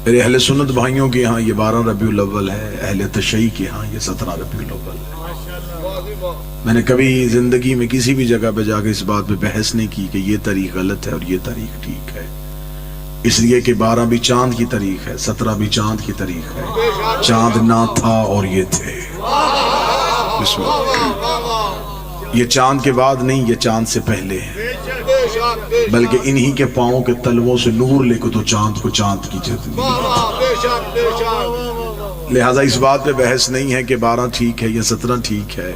میرے اہل سنت بھائیوں کے ہاں یہ 12 ربیع الاول ہے، اہل تشیع کے ہاں یہ 17 ربیع الاول ہے۔ میں نے کبھی زندگی میں کسی بھی جگہ پہ جا کے اس بات پہ بحث نہیں کی کہ یہ تاریخ غلط ہے اور یہ تاریخ ٹھیک ہے، اس لیے کہ 12 بھی چاند کی تاریخ ہے، 17 بھی چاند کی تاریخ ہے۔ چاند نہ تھا اور یہ تھے، بسم اللہ۔ یہ چاند کے بعد نہیں، یہ چاند سے پہلے ہے، بلکہ انہی کے پاؤں کے تلووں سے نور لے کو تو چاند کو چاند کی جد ملی۔ لہٰذا اس بات پہ بحث نہیں ہے کہ 12 ٹھیک ہے یا 17 ٹھیک ہے،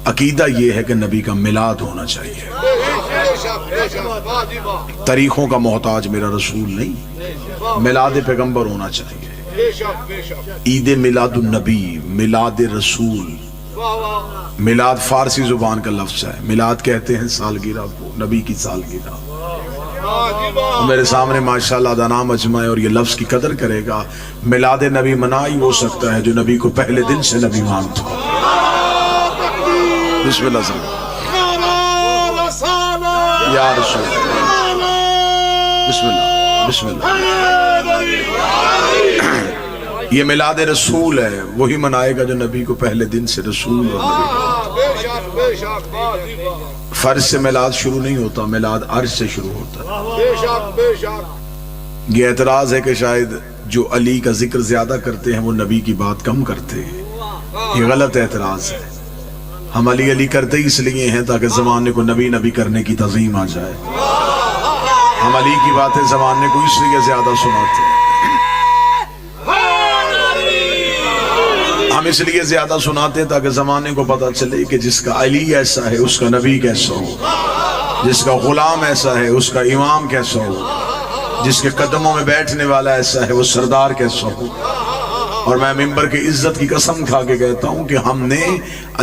عقیدہ یہ ہے کہ نبی کا میلاد ہونا چاہیے۔ تاریخوں کا محتاج میرا رسول نہیں، میلاد پیغمبر ہونا چاہیے۔ عید میلاد النبی، میلاد رسول۔ میلاد فارسی زبان کا لفظ ہے، میلاد کہتے ہیں سالگرہ کو، نبی کی سالگرہ۔ میرے سامنے ماشاءاللہ دانا مجمع ہے اور یہ لفظ کی قدر کرے گا۔ میلاد نبی منا ہی ہو سکتا ہے جو نبی کو پہلے دن سے نبی مانتا ہو۔ بسم اللہ سلام یا رسول اللہ، بسم اللہ بسم اللہ۔ یہ میلاد رسول ہے، وہی منائے گا جو نبی کو پہلے دن سے رسول اور نبی۔ فرض سے میلاد شروع نہیں ہوتا، میلاد عرش سے شروع ہوتا ہے۔ یہ اعتراض ہے کہ شاید جو علی کا ذکر زیادہ کرتے ہیں وہ نبی کی بات کم کرتے ہیں، یہ غلط اعتراض ہے۔ ہم علی علی کرتے اس لیے ہیں تاکہ زمانے کو نبی نبی کرنے کی تعظیم آ جائے۔ ہم علی کی باتیں زمانے کو اس لیے زیادہ سناتے ہیں، ہم اس لیے زیادہ سناتے ہیں تاکہ زمانے کو پتہ چلے کہ جس کا علی ایسا ہے اس کا نبی کیسا ہو، جس کا غلام ایسا ہے اس کا امام کیسا ہو، جس کے قدموں میں بیٹھنے والا ایسا ہے وہ سردار کیسا ہو۔ اور میں ممبر کی عزت کی قسم کھا کے کہتا ہوں کہ ہم نے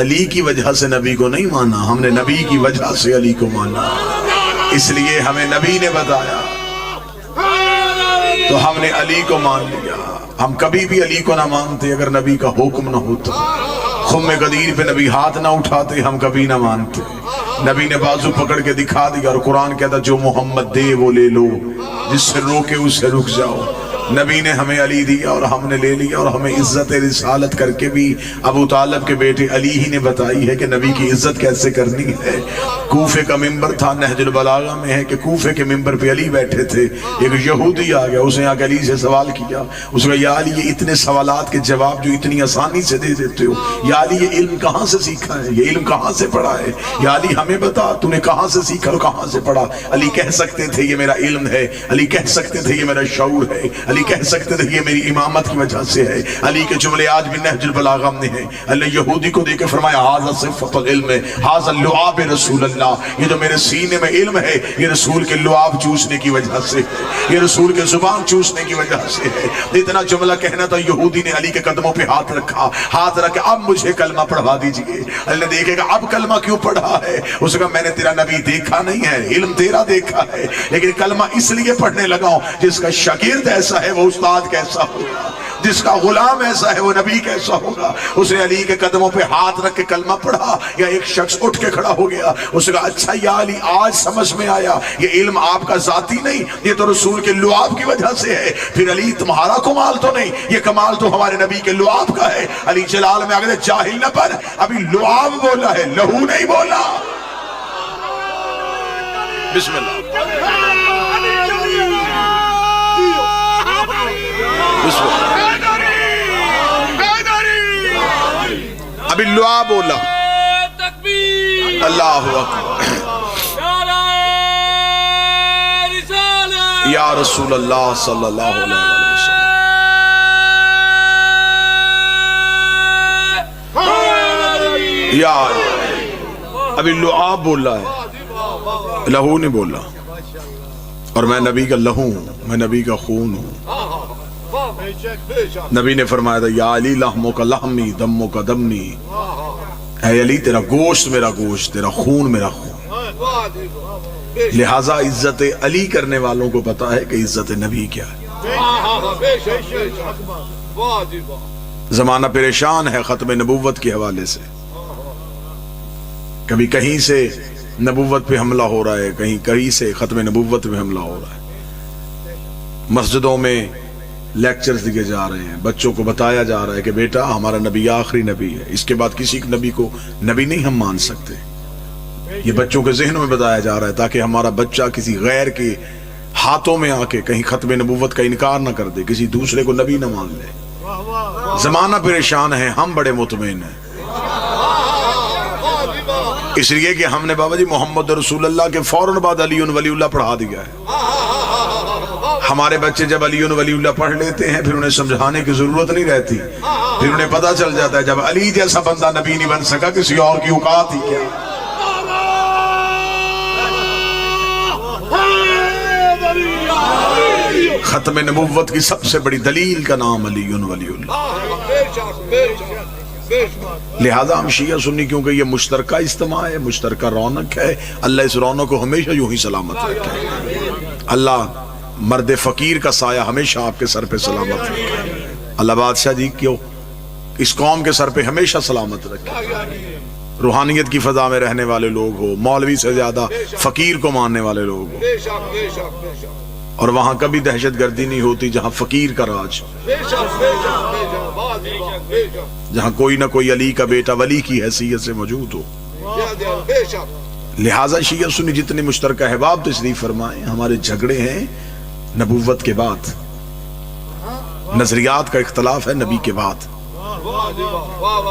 علی کی وجہ سے نبی کو نہیں مانا، ہم نے نبی کی وجہ سے علی کو مانا۔ اس لیے ہمیں نبی نے بتایا تو ہم نے علی کو مان لیا۔ ہم کبھی بھی علی کو نہ مانتے اگر نبی کا حکم نہ ہوتا۔ خم غدیر پہ نبی ہاتھ نہ اٹھاتے ہم کبھی نہ مانتے۔ نبی نے بازو پکڑ کے دکھا دیا اور قرآن کہتا جو محمد دے وہ لے لو، جس سے روکے اس سے رک جاؤ۔ نبی نے ہمیں علی دیا اور ہم نے لے لیا، اور ہمیں عزت رسالت کر کے بھی ابو طالب کے بیٹے علی ہی نے بتائی ہے کہ نبی کی عزت کیسے کرنی ہے۔ کوفے کا ممبر تھا، نہج البلاغہ میں ہے کہ کوفے کے ممبر پہ علی بیٹھے تھے، ایک یہودی آ گیا، اس نے آ کے علی سے سوال کیا، اس نے یا علی یہ اتنے سوالات کے جواب جو اتنی آسانی سے دے دیتے ہو، یا علی یہ علم کہاں سے سیکھا ہے، یہ علم کہاں سے پڑھا ہے، یا علی ہمیں بتا تو نے کہاں سے سیکھا اور کہاں سے پڑھا۔ علی کہہ سکتے تھے یہ میرا علم ہے، علی کہہ سکتے تھے یہ میرا شعور ہے، علی کہہ سکتے تھے یہ میری امامت کی وجہ سے ہے۔ علی کے جملے آج بھی نہج البلاغہ میں ہیں۔ اللہ یہودی کو دیکھ کے فرمایا ھذا صفۃ العلم، ھذا لعاب رسول اللہ، یہ جو میرے سینے میں علم ہے یہ رسول کے لعاب چوسنے کی وجہ سے ہے، یہ رسول کے زبان چوسنے کی وجہ سے ہے۔ اتنا جملہ کہنا تھا، یہودی نے علی کے قدموں پہ ہاتھ رکھا، ہاتھ رکھ کے اب مجھے کلمہ پڑھوا دیجئے۔ اللہ نے دیکھے گا اب کلمہ کیوں پڑھا ہے، اس نے کہا میں نے تیرا نبی دیکھا نہیں ہے، علم تیرا دیکھا ہے، لیکن کلمہ اس لیے پڑھنے لگا ہوں جس کا شاگرد ایسا ہے وہ استاد کیسا ہوگا، جس کا غلام ایسا ہے وہ نبی کیسا ہوگا۔ اس نے علی کے قدموں پہ ہاتھ رکھ کے کلمہ پڑھا، یا ایک شخص اٹھ کے کھڑا ہو گیا، اس نے کہا اچھا یا علی آج سمجھ میں آیا یہ علم آپ کا ذاتی نہیں، یہ تو رسول کے لعاب کی وجہ سے ہے۔ پھر علی تمہارا کمال تو نہیں، یہ کمال تو ہمارے نبی کے لعاب کا ہے۔ علی جلال میں آگے جاہل نہ بن، ابھی لعاب بولا ہے، لہو نہیں بولا۔ بسم اللہ ابھی لعاب بولا۔ اللہ اکبر، یا رسول اللہ صلی اللہ علیہ وسلم۔ یا ابھی لعاب بولا ہے، لہو نہیں بولا۔ اور میں نبی کا لہو ہوں، میں نبی کا خون ہوں۔ نبی نے فرمایا تھا یا علی لحموں کا لحمی دموں کا دمنی، اے علی تیرا گوشت میرا گوشت، تیرا خون میرا خون۔ لہٰذا عزت علی کرنے والوں کو پتا ہے کہ عزت نبی کیا ہے۔ زمانہ پریشان ہے ختم نبوت کے حوالے سے، کبھی کہیں سے نبوت پہ حملہ ہو رہا ہے، کہیں سے ختم نبوت پہ حملہ ہو رہا ہے۔ مسجدوں میں لیکچرز دیے جا رہے ہیں, بچوں کو بتایا جا رہا ہے کہ بیٹا ہمارا نبی آخری نبی ہے, اس کے بعد کسی نبی کو نبی نہیں ہم مان سکتے. یہ بچوں کے ذہنوں میں بتایا جا رہا ہے تاکہ ہمارا بچہ کسی غیر کے ہاتھوں میں آ کے کہیں ختم نبوت کا انکار نہ کر دے, کسی دوسرے کو نبی نہ مان لے. زمانہ پریشان ہے, ہم بڑے مطمئن ہیں, اس لیے کہ ہم نے بابا جی محمد رسول اللہ کے فوراً بعد علی ولی اللہ پڑھا دیا ہے. ہمارے بچے جب علی ولی اللہ پڑھ لیتے ہیں پھر انہیں سمجھانے کی ضرورت نہیں رہتی, پھر انہیں پتا چل جاتا ہے جب علی جیسا بندہ نبی نہیں بن سکا کسی اور کی اوقات ہی کیا. ختم نبوت کی سب سے بڑی دلیل کا نام علی ولی اللہ. لہذا ہم شیعہ سنی کیونکہ یہ مشترکہ اجتماع ہے, مشترکہ رونق ہے, اللہ اس رونق کو ہمیشہ یوں ہی سلامت رکھے. اللہ مرد فقیر کا سایہ ہمیشہ آپ کے سر پہ سلامت رکھے. اللہ بادشاہ جی کیوں اس قوم کے سر پہ ہمیشہ سلامت رکھے. روحانیت کی فضا میں رہنے والے لوگ ہو, مولوی سے زیادہ فقیر کو ماننے والے لوگ ہو, اور وہاں کبھی دہشت گردی نہیں ہوتی جہاں فقیر کا راج, جہاں کوئی نہ کوئی علی کا بیٹا ولی کی حیثیت سے موجود ہو. لہٰذا شیعہ سنی جتنے مشترکہ احباب تشریف فرمائیں, ہمارے جھگڑے ہیں نبوت کے بعد, نظریات کا اختلاف ہے نبی کے بعد.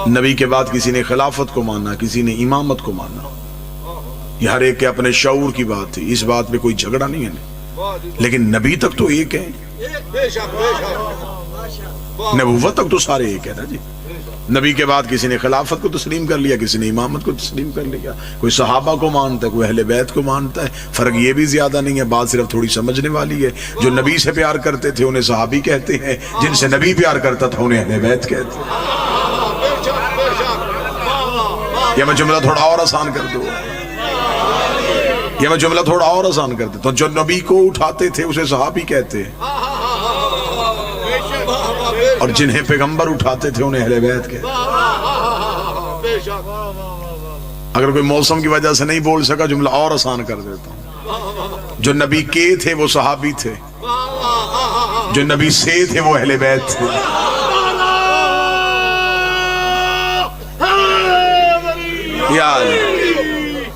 نبی کے بعد کسی نے خلافت کو مانا, کسی نے امامت کو مانا, یہ ہر ایک کے اپنے شعور کی بات تھی, اس بات پہ کوئی جھگڑا نہیں ہے, لیکن نبی تک تو ایک ہے, نبوت تک تو سارے ایک ہے نا جی. نبی کے بعد کسی نے خلافت کو تسلیم کر لیا, کسی نے امامت کو تسلیم کر لیا, کوئی صحابہ کو مانتا ہے, کوئی اہل بیت کو مانتا ہے. فرق یہ بھی زیادہ نہیں ہے, بات صرف تھوڑی سمجھنے والی ہے. جو نبی سے پیار کرتے تھے انہیں صحابی کہتے ہیں, جن سے نبی پیار کرتا تھا انہیں اہل بیت کہتے ہیں. یہ میں جملہ تھوڑا اور آسان کر دوں, یہ میں جملہ تھوڑا اور آسان کر دیتا ہوں. جو نبی کو اٹھاتے تھے اسے صحابی کہتے ہیں, اور جنہیں پیغمبر اٹھاتے تھے انہیں اہل بیت کہتے ہیں. اگر کوئی موسم کی وجہ سے نہیں بول سکا جملہ اور آسان کر دیتا ہوں. جو نبی کے تھے وہ صحابی تھے, جو نبی سے تھے وہ اہل بیت تھے.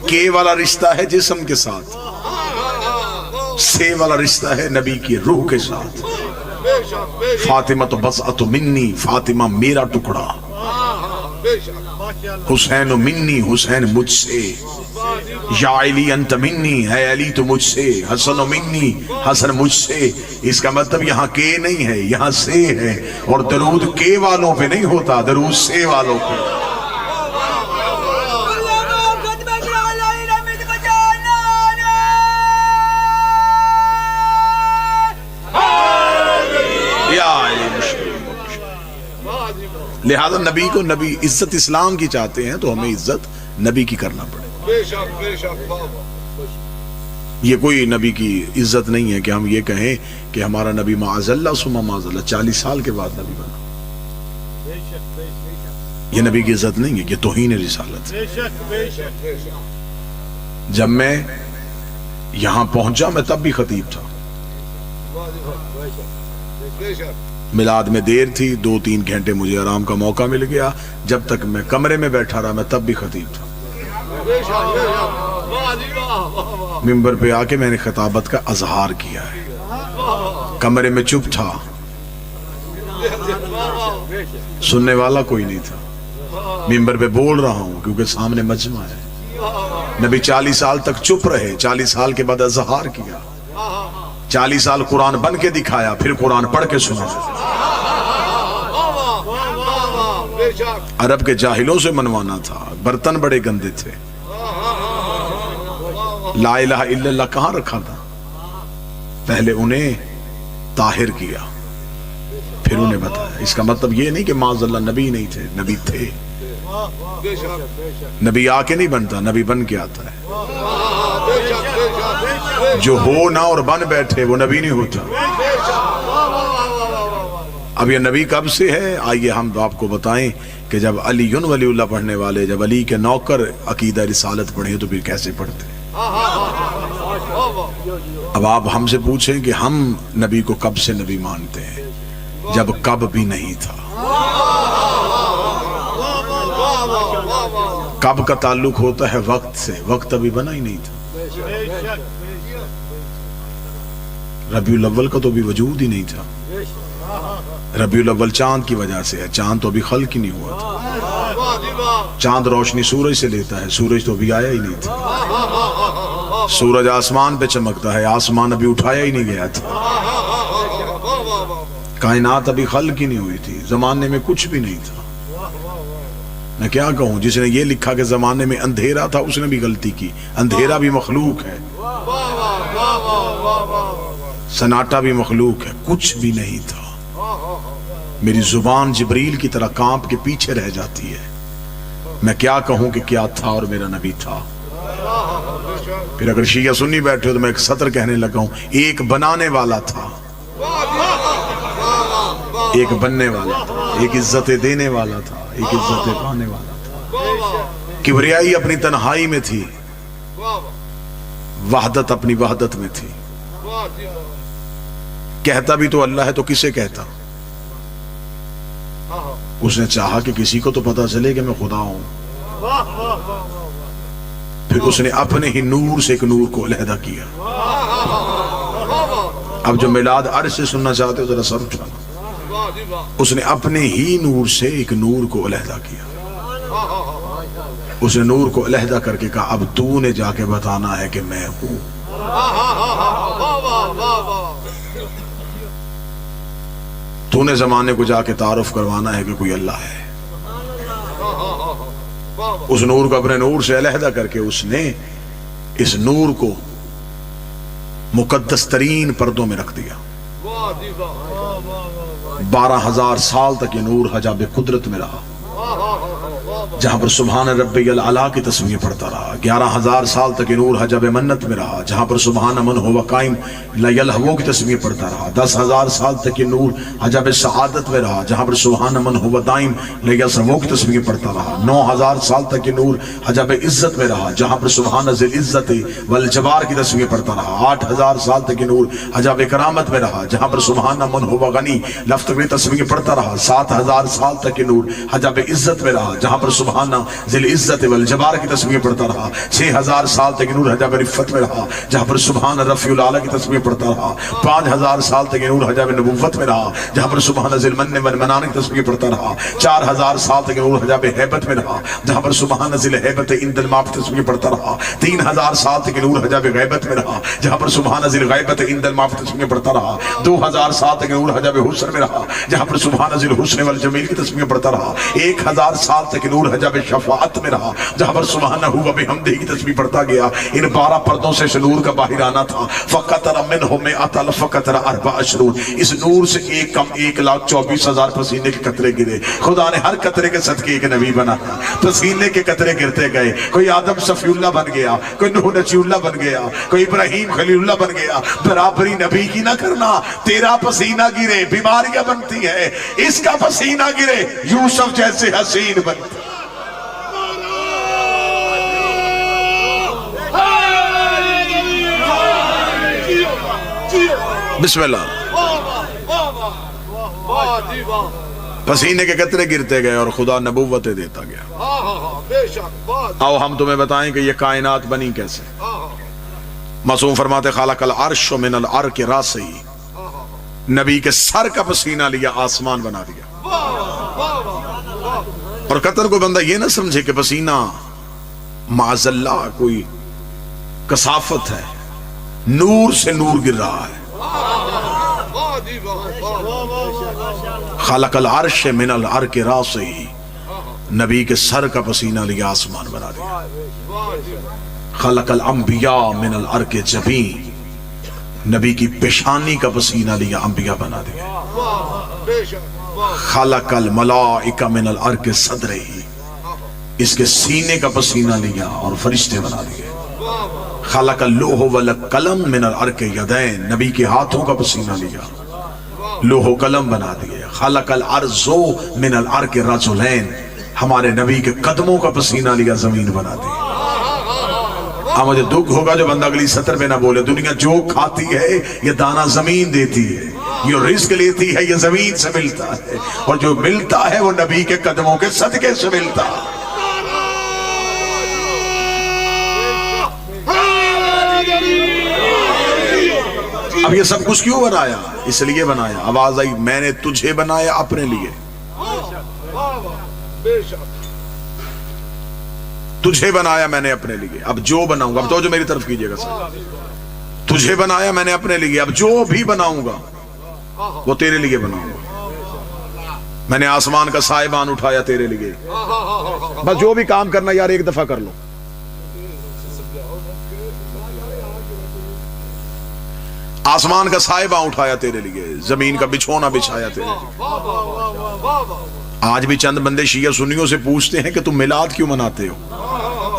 کے والا رشتہ ہے جسم کے ساتھ, سے والا رشتہ ہے نبی کی روح کے ساتھ. فاطمہ تو بضعۃ منی, فاطمہ میرا ٹکڑا. حسین منی, حسین مجھ سے. یا علی انت منی, ہے علی تو مجھ سے. حسن منی, حسن مجھ سے. اس کا مطلب یہاں کے نہیں ہے, یہاں سے ہے. اور درود کے والوں پہ نہیں ہوتا, درود سے والوں پہ. لہذا نبی کو, نبی عزت اسلام کی چاہتے ہیں تو ہمیں عزت نبی کی کرنا پڑے. یہ کوئی نبی کی عزت نہیں ہے کہ ہم یہ کہیں کہ ہمارا نبی معاذ اللہ ثم معاذ اللہ 40 سال کے بعد نبی بنا. یہ نبی کی عزت نہیں ہے, یہ توہین رسالت ہے. جب میں یہاں پہنچا میں تب بھی خطیب تھا, میلاد میں دیر تھی, 2-3 گھنٹے مجھے آرام کا موقع مل گیا. جب تک میں کمرے میں بیٹھا رہا میں تب بھی خطیب تھا. منبر پہ آ کے میں نے خطابت کا اظہار کیا ہے, کمرے میں چپ تھا, سننے والا کوئی نہیں تھا. منبر پہ بول رہا ہوں کیونکہ سامنے مجمع ہے. نبی 40 سال تک چپ رہے, 40 سال کے بعد اظہار کیا. 40 سال قرآن بن کے دکھایا, پھر قرآن پڑھ کے سنا. عرب کے جاہلوں سے منوانا تھا, برتن بڑے گندے تھے. لا الہ الا اللہ کہاں رکھا تھا, پہلے انہیں طاہر کیا پھر انہیں بتایا. اس کا مطلب یہ نہیں کہ معاذ اللہ نبی نہیں تھے, نبی تھے. نبی آ کے نہیں بنتا, نبی بن کے آتا ہے. جو ہو نہ اور بن بیٹھے وہ نبی نہیں ہوتا. اب یہ نبی کب سے ہے, آئیے ہم آپ کو بتائیں کہ جب علی ولی اللہ پڑھنے والے, جب علی کے نوکر عقیدہ رسالت پڑھے تو پھر کیسے پڑھتے. اب آپ ہم سے پوچھیں کہ ہم نبی کو کب سے نبی مانتے ہیں. جب کب بھی نہیں تھا. کب کا تعلق ہوتا ہے وقت سے، وقت ابھی بنا ہی نہیں تھا. ربیع الاول کا تو بھی وجود ہی نہیں تھا. ربیع الاول چاند کی وجہ سے ہے، چاند تو ابھی خلق ہی نہیں ہوا تھا. چاند روشنی سورج سے لیتا ہے، سورج تو ابھی آیا ہی نہیں تھا. سورج آسمان پہ چمکتا ہے، آسمان ابھی اٹھایا ہی نہیں گیا تھا. کائنات ابھی خلق ہی نہیں ہوئی تھی، زمانے میں کچھ بھی نہیں تھا. میں کیا کہوں، جس نے یہ لکھا کہ زمانے میں اندھیرا تھا اس نے بھی غلطی کی. اندھیرا بھی مخلوق ہے، سناٹا بھی مخلوق ہے، کچھ بھی نہیں تھا. میری زبان جبریل کی طرح کانپ کے پیچھے رہ جاتی ہے. میں کیا کہوں کہ کیا تھا اور میرا نبی تھا. پھر اگر شیعہ سنی بیٹھے تو میں ایک سطر کہنے لگا ہوں، ایک بنانے والا تھا، ایک بننے والا تھا، ایک عزت دینے والا تھا، ایک عزت پانے والا تھا. کبریائی اپنی تنہائی میں تھی، وحدت اپنی وحدت میں تھی. کہتا بھی تو اللہ ہے تو کسے کہتا؟ اس نے چاہا کہ کسی کو تو پتا چلے کہ میں خدا ہوں. پھر اس نے اپنے ہی نور سے ایک نور کو علیحدہ کیا. اب جو میلاد عرش سے سننا چاہتے ہو ذرا سر اٹھانا. اس نے اپنے ہی نور سے ایک نور کو علیحدہ کیا. اس نے نور کو علیحدہ کر کے کہا اب تو نے جا کے بتانا ہے کہ میں ہوں. تو نے زمانے کو جا کے تعارف کروانا ہے کہ کوئی اللہ ہے. اس نور کو اپنے نور سے علیحدہ کر کے اس نے اس نور کو مقدس ترین پردوں میں رکھ دیا. 12,000 سال تک یہ نور حجاب قدرت میں رہا، جہاں پر سبحان ربی العلا کی تسبیح پڑھتا رہا. 11,000 سال تک یہ نور حجاب منت میں رہا، جہاں پر سبحان من ہوا قائم لا یلہو کی تسبیح پڑھتا رہا. 10,000 سال تک یہ نور حجاب سعادت میں رہا، جہاں پر سبحان من ہوا دائم لا یسرو کی تسبیح پڑھتا رہا. 9,000 سال تک یہ نور حجاب عزت میں رہا، جہاں پر سبحان ذی العزت والجبار کی تسبیح پڑھتا رہا. 8,000 سال تک یہ نور حجاب کرامت میں رہا، جہاں پر سبحان من ہوا غنی لفظ میں تسبیح پڑھتا رہا. 7,000 سال تک یہ نور حجاب عزت میں رہا، جہاں پر سبحان ذی العزت والجبار کی تسبیح پڑھتا رہا. 6,000 سال تک نور حجاب رفت میں رہا، جہاں پر سبحان رفیع الاعلی کی تسبیح پڑھتا رہا. 5,000 سال تک نور حجاب نبوت میں رہا، جہاں پر سبحان ذی المن والمنان کی تسبیح پڑھتا رہا. 4,000 سال تک نور حجاب ہیبت میں رہا، جہاں پر سبحان ذی الہیبت عند الماء کی تسبیح پڑھتا رہا. 3,000 سال تک نور حجاب غیبت میں رہا، جہاں پر سبحان ذی الغیبت عند الماء کی تسبیح پڑھتا رہا. 2,000 سال تک نور حجاب حسن میں رہا، جہاں پر سبحان ذی الحسن والجمیل کی تسبیح پڑھتا رہا. 1,000 سال تک نور حجاب شفاعت میں رہا، جہاں پر سبحانہ و بحمدہ کی تسبیح پڑھتا گیا. ان 12 پردوں سے نور کا باہر آنا تھا. فقطر منہ مئۃ الف قطر 24. اس نور سے ایک کم 1,24,000 پسینے کے قطرے گرے. خدا نے ہر قطرے کے صدقے ایک نبی بنایا. پسینے کے قطرے گرتے گئے. کوئی آدم صفی اللہ بن گیا، کوئی نوح نجی اللہ بن گیا، کوئی ابراہیم خلیل اللہ بن گیا. برابری نبی کی نہ کرنا. تیرا پسینہ گرے بیماریاں بنتی ہے، اس کا پسینہ گرے یوسف جیسے حسین بنتی. بسم اللہ. پسینے کے قطرے گرتے گئے اور خدا نبوتیں دیتا گیا. آؤ ہم تمہیں بتائیں کہ یہ کائنات بنی کیسے. معصوم فرماتے خالق العرش من العرق راسہ، نبی کے سر کا پسینہ لیا آسمان بنا دیا. اور قطر کو بندہ یہ نہ سمجھے کہ پسینہ معاذ اللہ کوئی کثافت ہے، نور سے نور گر رہا ہے. خلق العرش من العرق راسہ، نبی کے سر کا پسینہ لیا آسمان بنا دیا. خلق الانبیاء من العرق جبین، نبی کی پیشانی کا پسینہ لیا انبیاء بنا دیا. خلق الملائکہ من العرق صدرہ، اس کے سینے کا پسینہ لیا اور فرشتے بنا دیے. خلق اللوح والقلم من العرق یدین، نبی کے ہاتھوں کا پسینہ لیا لوح و قلم بنا دیے. خلق الارض من العرق رجلین، ہمارے نبی کے قدموں کا پسینہ لیا زمین بنا دی. مجھے دکھ ہوگا جو بندہ اگلی سطر میں نہ بولے دنیا جو کھاتی ہے یہ دانہ زمین دیتی ہے. یہ رزق لیتی ہے یہ زمین سے ملتا ہے، اور جو ملتا ہے وہ نبی کے قدموں کے صدقے سے ملتا ہے۔ اب یہ سب کچھ کیوں بنایا؟ اس لیے بنایا، آواز آئی میں نے تجھے بنایا اپنے لیے، تجھے بنایا میں نے اپنے لیے۔ اب جو بناؤں گا، اب تو جو میری طرف کیجئے گا سر، تجھے بنایا میں نے اپنے لیے، اب جو بھی بناؤں گا وہ تیرے لیے بناؤں گا۔ میں نے آسمان کا سائبان اٹھایا تیرے لیے، بس جو بھی کام کرنا یار ایک دفعہ کر لو۔ آسمان کا سائبان اٹھایا تیرے لیے، زمین کا بچھونا بچھایا تیرے لیے۔ آج بھی چند بندے شیعہ سنیوں سے پوچھتے ہیں کہ تم میلاد کیوں مناتے ہو؟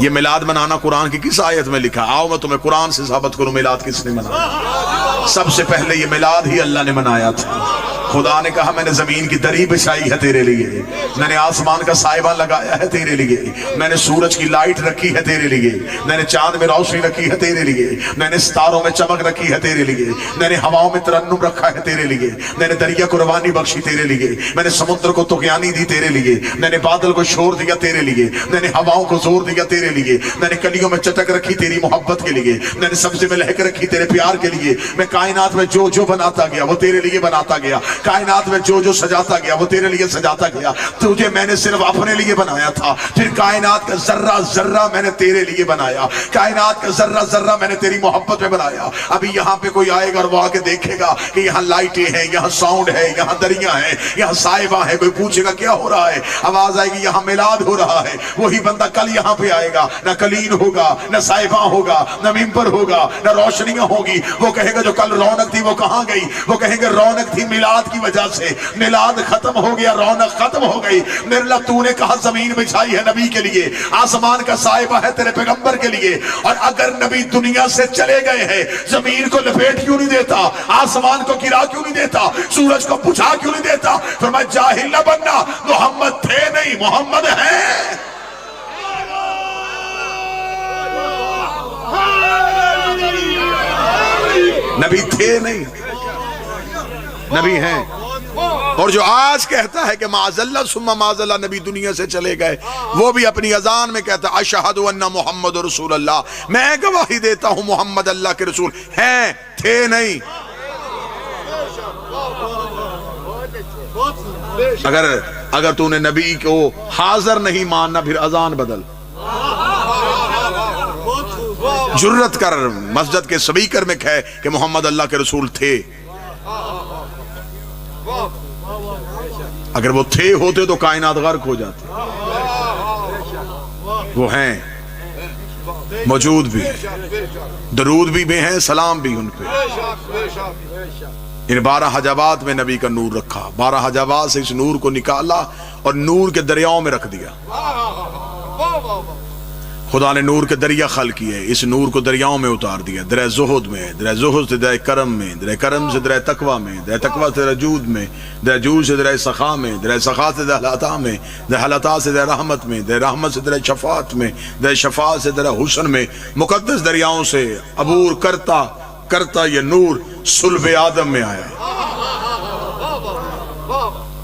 یہ میلاد منانا قرآن کی کس آیت میں لکھا؟ آؤ میں تمہیں قرآن سے ثابت کروں میلاد کس نے منایا۔ سب سے پہلے یہ میلاد ہی اللہ نے منایا تھا۔ خدا نے کہا میں نے زمین کی دری بچھائی ہے تیرے لیے، میں نے آسمان کا سائبان لگایا ہے تیرے لیے، میں نے سورج کی لائٹ رکھی ہے تیرے لیے، میں نے چاند میں روشنی رکھی ہے تیرے لیے، میں نے ستاروں میں چمک رکھی ہے تیرے لیے، میں نے ہواؤں میں ترنم رکھا ہے تیرے لیے، میں نے دریا کو روانی بخشی تیرے لیے، میں نے سمندر کو طغیانی دی تیرے لیے، میں نے بادل کو شور دیا تیرے لیے، میں نے ہواؤں کو زور دیا تیرے لیے، میں نے کلیوں میں چٹک رکھی تیری محبت کے لیے، میں نے سبزے میں لہک رکھی تیرے پیار کے لیے، میں کائنات میں جو جو بناتا گیا وہ تیرے لیے بناتا گیا، کائنات میں جو جو سجاتا گیا وہ تیرے لیے سجاتا گیا۔ تجھے میں نے صرف اپنے لیے بنایا تھا، پھر کائنات کا ذرہ ذرہ میں نے تیرے لیے بنایا، کائنات کا ذرہ ذرہ میں نے تیری محبت میں بنایا۔ ابھی یہاں پہ کوئی آئے گا اور وہ آکے دیکھے گا کہ یہاں لائٹیں ہیں، یہاں ساؤنڈ ہے، یہاں دریاں ہیں، یہاں سائبہ ہے، کوئی پوچھے گا کیا ہو رہا ہے؟ آواز آئے گی یہاں میلاد ہو رہا ہے۔ وہی بندہ کل یہاں پہ آئے گا، نہ کلین ہوگا، نہ سائبہ ہوگا، نہ ممبر ہوگا، نہ روشنیاں ہوگی۔ وہ کہے گا جو کل رونق تھی وہ کہاں گئی؟ وہ کہیں گے رونق تھی میلاد کی وجہ سے، میلاد ختم ہو گیا، رونق ختم ہو گئی۔ میرے اللہ تو نے کہا زمین بچھائی ہے نبی کے لیے، آسمان کا سائبہ ہے تیرے پیغمبر کے لیے، اور اگر نبی دنیا سے چلے گئے ہیں زمین کو لپیٹ کیوں نہیں دیتا؟ آسمان کو گرا کیوں نہیں دیتا؟ سورج کو بجھا کیوں نہیں دیتا؟ فرمایا جاہل نہ بننا، محمد تھے نہیں، محمد ہیں۔ نبی تھے نہیں، نبی ہیں۔ اور جو آج کہتا ہے کہ معاذ اللہ ثم معاذ اللہ نبی دنیا سے چلے گئے، وہ بھی اپنی اذان میں کہتا ہے اشہد ان محمد رسول اللہ، میں گواہی دیتا ہوں محمد اللہ کے رسول ہیں، تھے نہیں۔ اگر تو نے نبی کو حاضر نہیں ماننا پھر اذان بدل، جرت کر مسجد کے سپیکر میں کہے کہ محمد اللہ کے رسول تھے۔ اگر وہ تھے ہوتے تو کائنات غرق ہو جاتی، وہ ہیں، موجود بھی، درود بھی ہیں، سلام بھی ان پہ۔ ان 12 حجابات میں نبی کا نور رکھا، 12 حجابات سے اس نور کو نکالا اور نور کے دریاؤں میں رکھ دیا۔ خدا نے نور کے دریا خلق کیے، اس نور کو دریاؤں میں اتار دیا، درہ زہد میں، درہ زہد سے درہ کرم میں، درہ کرم سے درہ تقوی میں، درہ تقوی سے درہ جود میں، درہ جود سے درہ سخا میں، درہ سخا سے درہ عطا میں، درہ عطا سے درہ رحمت میں، درہ رحمت سے درہ شفاعت میں، درہ شفاعت سے درہ حسن میں، مقدس دریاؤں سے عبور کرتا کرتا یہ نور صلب آدم میں آیا۔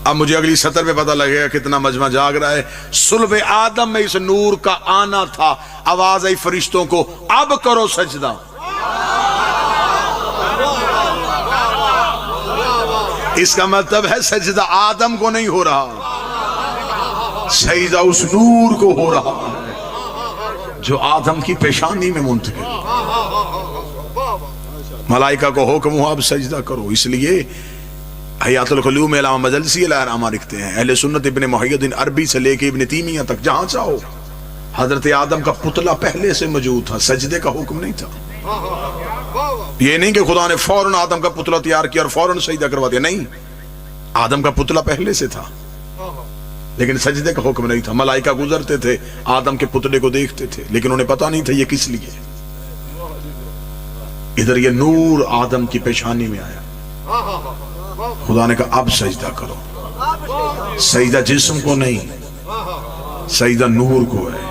اب مجھے اگلی سطر پہ پتہ لگے گا کتنا مجمع جاگ رہا ہے۔ صلب آدم میں اس نور کا آنا تھا، آواز آئی فرشتوں کو اب کرو سجدہ۔ اس کا مطلب ہے سجدہ آدم کو نہیں ہو رہا، سجدہ اس نور کو ہو رہا ہے جو آدم کی پیشانی میں منتقل۔ ملائکہ کو حکم ہوا اب سجدہ کرو، اس لیے حیات القلوب علامہ مجلسی علیہ الرحمہ لکھتے ہیں اہل سنت ابن محی الدین عربی سے لے کے ابن تیمیہ تک جہاں چاہو حضرت آدم کا پتلا پہلے سے موجود تھا، سجدے کا حکم نہیں تھا۔ یہ نہیں کہ خدا نے فوراً آدم کا پتلا تیار کیا اور فوراً سجدہ کروا دیا، نہیں، آدم کا پتلا پہلے سے تھا لیکن سجدے کا حکم نہیں تھا۔ ملائکہ گزرتے تھے آدم کے پتلے کو دیکھتے تھے لیکن انہیں پتا نہیں تھا یہ کس لیے۔ ادھر یہ نور آدم کی پیشانی میں آیا، خدا نے کہا اب سجدہ کرو۔ سجدہ جسم کو نہیں، سجدہ نور کو ہے۔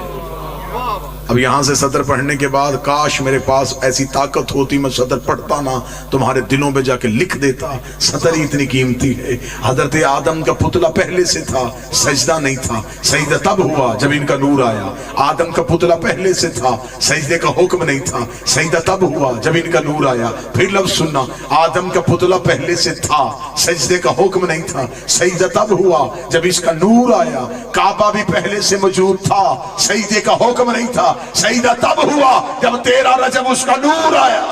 اب یہاں سے سطر پڑھنے کے بعد کاش میرے پاس ایسی طاقت ہوتی میں سطر پڑھتا نہ تمہارے دلوں پہ جا کے لکھ دیتا. سطر ہی اتنی قیمتی ہے. حضرت آدم کا پتلا پہلے سے تھا, سجدہ نہیں تھا. سجدہ تب ہوا جب ان کا نور آیا. آدم کا پتلا پہلے سے تھا, سجدے کا حکم نہیں تھا. سجدہ تب ہوا جب ان کا نور آیا. پھر لفظ سننا, آدم کا پتلا پہلے سے تھا, سجدے کا حکم نہیں تھا. سجدہ تب ہوا جب اس کا نور آیا. کعبہ بھی پہلے سے موجود تھا, سجدے کا حکم نہیں تھا. سجدہ تب ہوا جب 13 رجب اس کا نور آیا.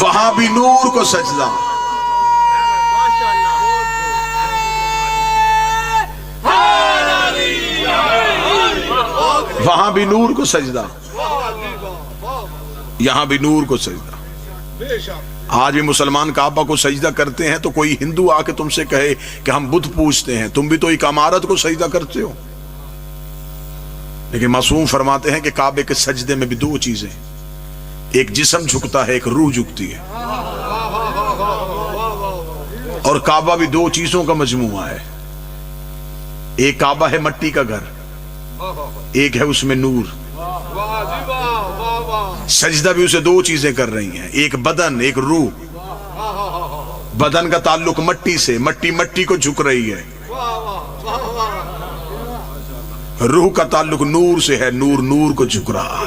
وہاں بھی نور کو سجدہ. وہاں بھی نور کو سجدہ, یہاں بھی نور کو سجدہ. آج بھی مسلمان کعبہ کو سجدہ کرتے ہیں تو کوئی ہندو آ کے تم سے کہے کہ ہم بت پوجتے ہیں, تم بھی تو ایک عمارت کو سجدہ کرتے ہو. لیکن معصوم فرماتے ہیں کہ کعبے کے سجدے میں بھی 2 چیزیں, ایک جسم جھکتا ہے, ایک روح جھکتی ہے. اور کعبہ بھی 2 چیزوں کا مجموعہ ہے. ایک کعبہ ہے مٹی کا گھر, ایک ہے اس میں نور. سجدہ بھی اسے 2 چیزیں کر رہی ہیں, ایک بدن, ایک روح. بدن کا تعلق مٹی سے, مٹی کو جھک رہی ہے. روح کا تعلق نور سے ہے, نور کو جھک رہا ہے.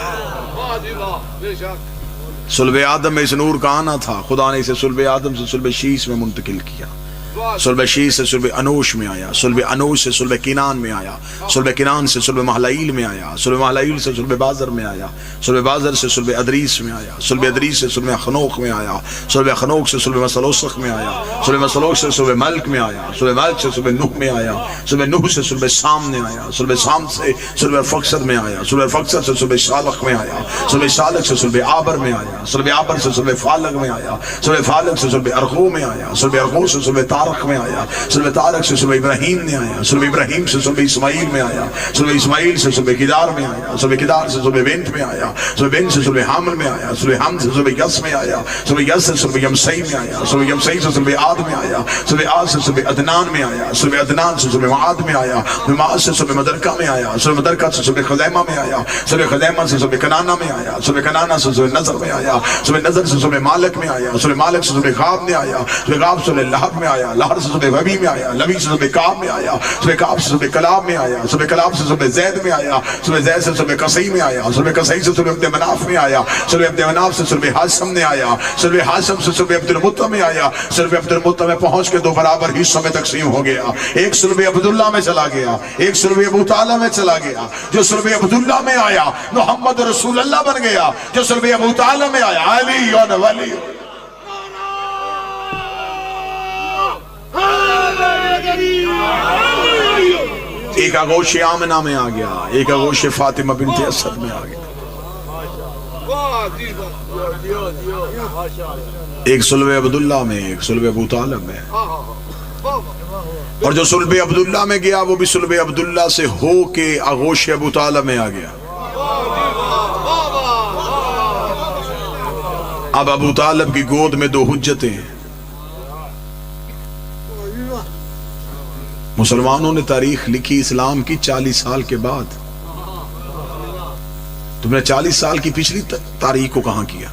صلب آدم میں اس نور کا آنا تھا. خدا نے اسے صلب آدم سے صلب شیش میں منتقل کیا. صلب شیش سے صلب انوش میں آیا, صلب انوش سے صلب کنان میں آیا, صلب کنان سے صلب محلائیل میں آیا, صلب محلائیل سے صلب بازر میں آیا, صلب بازر سے صلب ادریس میں آیا, صلب ادریس سے صلب خنوخ میں آیا, صلب خنوخ سے صلب مسلوسخ میں آیا, صلب مسلوسخ سے صلب ملک میں آیا, صلب ملک سے صلب نوح میں آیا, صلب نوح سے صلب سام میں آیا, صلب سام سے صلب فقصد میں آیا, صلب فقصد سے صلب شالخ میں آیا, صلب شالخ سے صلب آبر میں آیا, صلب آبر سے صلب فالق میں آیا, صلب فالق سے صلب ارغو میں آیا, صلب ارغو سے صلب تارق میں آیا, صلب تارق سے صلب ابراہیم نے آیا, صلب ابراہیم سے صلب اسماعیل میں آیا, صلب اسماعیل سے صلب کدار میں آیا, صلب کدار سے صلب بنت میں آیا, صلب بنت سے صلب حامل میں آیا, صلب حامل سے صلب یس میں آیا, صلب یس سے صلب یمسئی میں آیا, صلب یمسئی سے صلب عاد میں آیا, صلب عاد سے صلب عدنان میں آیا, صلب عدنان سے صلب معاد میں آیا, معاد سے صلب مدرکہ میں آیا, صلب مدرکہ سے صلب خزیمہ میں آیا, صلب خزیمہ سے صلب کنانہ میں آیا, صلب کنانہ سے صلب نظر میں آیا, صلب نظر سے صلب مالک میں آیا, صلب مالک سے صلب غاب میں آیا, صلب غاب سے صلب لہب میں آیا, لہر سے صلب وبی میں آیا, لبی سے صلب کعب میں آیا, صلب کعب سے صلب کلاب میں آیا, صلب کلاب سے صلب زید میں آیا, صلب زید سے صلب قصی میں آیا, صلب قصی سے صلب عبد مناف میں آیا, صلب عبد مناف سے صلب حاشم میں آیا, صلب حاشم سے صلب عبد المطلب میں آیا. صلب عبد المطلب میں پہنچ کے 2 برابر حصوں میں تقسیم ہو گیا. ایک صلب عبداللہ میں چلا گیا, ایک صلب ابو طالب میں چلا گیا. جو صلب عبداللہ میں آیا محمد رسول اللہ بن گیا, جو صلب ابو طالب میں آیا علی و ولی. ایک آغوش آمنہ میں آ گیا, ایک آغوش فاطمہ بنت اسد میں آ گیا. ایک صلب عبداللہ میں, ایک صلب ابو طالب میں. اور جو صلب عبداللہ میں گیا وہ بھی صلب عبداللہ سے ہو کے آغوش ابو طالب میں آ گیا. اب ابو طالب کی گود میں 2 حجتیں ہیں. مسلمانوں نے تاریخ لکھی اسلام کی 40 سال کے بعد. تم نے 40 سال کی پچھلی تاریخ کو کہاں کیا؟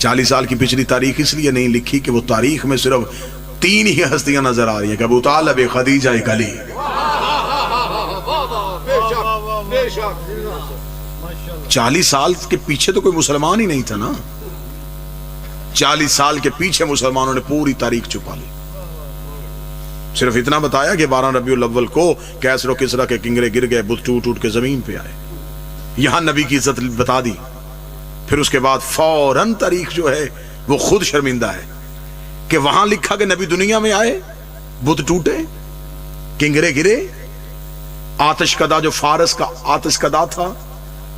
40 سال کی پچھلی تاریخ اس لیے نہیں لکھی کہ وہ تاریخ میں صرف 3 ہی ہستیاں نظر آ رہی ہیں کہ ابو طالب, خدیجہ, علی. 40 سال کے پیچھے تو کوئی مسلمان ہی نہیں تھا نا. 40 سال کے پیچھے مسلمانوں نے پوری تاریخ چھپا لی. صرف اتنا بتایا کہ 12 ربیع الاول کو کیسر و کسرا کے کنگرے گر گئے, بت ٹوٹ ٹوٹ کے زمین پہ آئے. یہاں نبی کی عزت بتا دی. پھر اس کے بعد فوراً تاریخ جو ہے وہ خود شرمندہ ہے کہ وہاں لکھا کہ نبی دنیا میں آئے, بت ٹوٹے, کنگرے گرے, آتش کدا جو فارس کا آتش کدا تھا